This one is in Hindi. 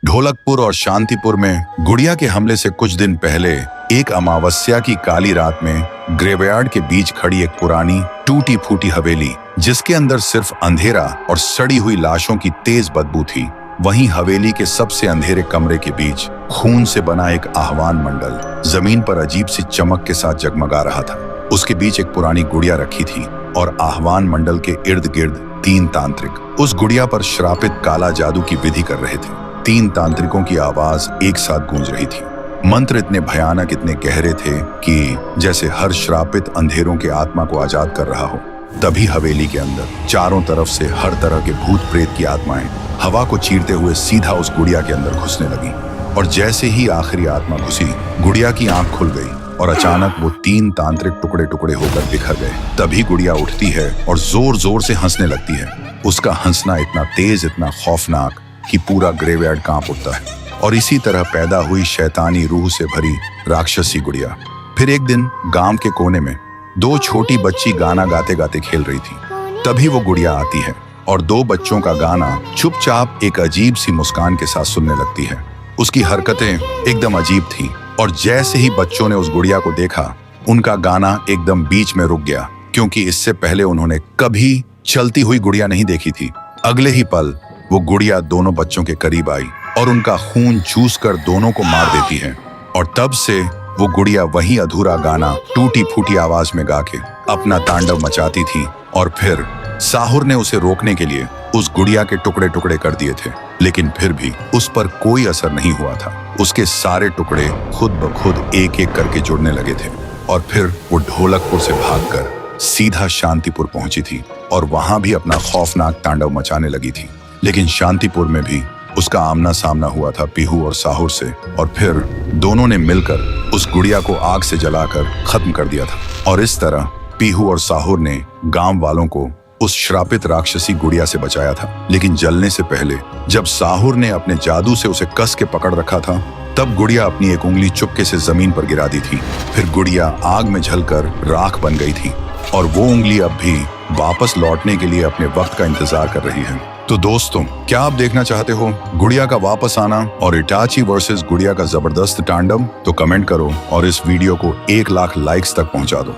ढोलकपुर और शांतिपुर में गुड़िया के हमले से कुछ दिन पहले एक अमावस्या की काली रात में ग्रेवयार्ड के बीच खड़ी एक पुरानी टूटी फूटी हवेली, जिसके अंदर सिर्फ अंधेरा और सड़ी हुई लाशों की तेज बदबू थी। वहीं हवेली के सबसे अंधेरे कमरे के बीच खून से बना एक आह्वान मंडल जमीन पर अजीब सी चमक के साथ जगमगा रहा था। उसके बीच एक पुरानी गुड़िया रखी थी और आह्वान मंडल के इर्द गिर्द 3 तांत्रिक उस गुड़िया पर श्रापित काला जादू की विधि कर रहे थे। 3 तांत्रिकों की आवाज एक साथ गूंज रही थी। मंत्र इतने भयानक, इतने गहरे थे कि जैसे हर श्रापित अंधेरों के आत्मा को आजाद कर रहा हो। तभी हवेली के अंदर चारों तरफ से हर तरह के भूत प्रेत की आत्माएं हवा को चीरते हुए सीधा उस गुड़िया के अंदर घुसने लगी। और जैसे ही आखिरी आत्मा घुसी, गुड़िया की आंख खुल गई और अचानक वो 3 तांत्रिक टुकड़े टुकड़े होकर बिखर गए। तभी गुड़िया उठती है और जोर जोर से हंसने लगती है। उसका हंसना इतना तेज, इतना खौफनाक कि पूरा ग्रेवयार्ड कांप उठता है। और इसी तरह पैदा हुई शैतानी रूह से भरी राक्षसी गुड़िया। फिर एक दिन गांव के कोने में 2 छोटी बच्ची गाना गाते गाते खेल रही थी। तभी वो गुड़िया आती है और 2 बच्चों का गाना चुपचाप एक अजीब सी मुस्कान के साथ सुनने लगती है। उसकी हरकतें एकदम अजीब थी और जैसे ही बच्चों ने उस गुड़िया को देखा, उनका गाना एकदम बीच में रुक गया, क्योंकि इससे पहले उन्होंने कभी चलती हुई गुड़िया नहीं देखी थी। अगले ही पल वो गुड़िया दोनों बच्चों के करीब आई और उनका खून चूस कर दोनों को मार देती है। और तब से वो गुड़िया वही अधूरा गाना टूटी फूटी आवाज में गा के अपना तांडव मचाती थी। और फिर साहुर ने उसे रोकने के लिए उस गुड़िया के टुकड़े टुकड़े कर दिए थे, लेकिन फिर भी उस पर कोई असर नहीं हुआ था। उसके सारे टुकड़े खुद ब खुद एक एक करके जुड़ने लगे थे। और फिर वो ढोलकपुर से भागकर सीधा शांतिपुर पहुंची थी और वहां भी अपना खौफनाक तांडव मचाने लगी थी। लेकिन शांतिपुर में भी उसका आमना सामना हुआ था पीहू और साहुर से, और फिर दोनों ने मिलकर उस गुड़िया को आग से जलाकर खत्म कर दिया था। और इस तरह पीहू और साहुर ने गांव वालों को उस श्रापित राक्षसी गुड़िया से बचाया था। लेकिन जलने से पहले जब साहुर ने अपने जादू से उसे कस के पकड़ रखा था, तब गुड़िया अपनी एक उंगली चुपके से जमीन पर गिरा दी थी। फिर गुड़िया आग में जलकर राख बन गई थी और वो उंगली अब भी वापस लौटने के लिए अपने वक्त का इंतजार कर रही है। तो दोस्तों, क्या आप देखना चाहते हो गुड़िया का वापस आना और इटाची वर्सेस गुड़िया का जबरदस्त तांडव? तो कमेंट करो और इस वीडियो को 1 लाख लाइक्स तक पहुंचा दो।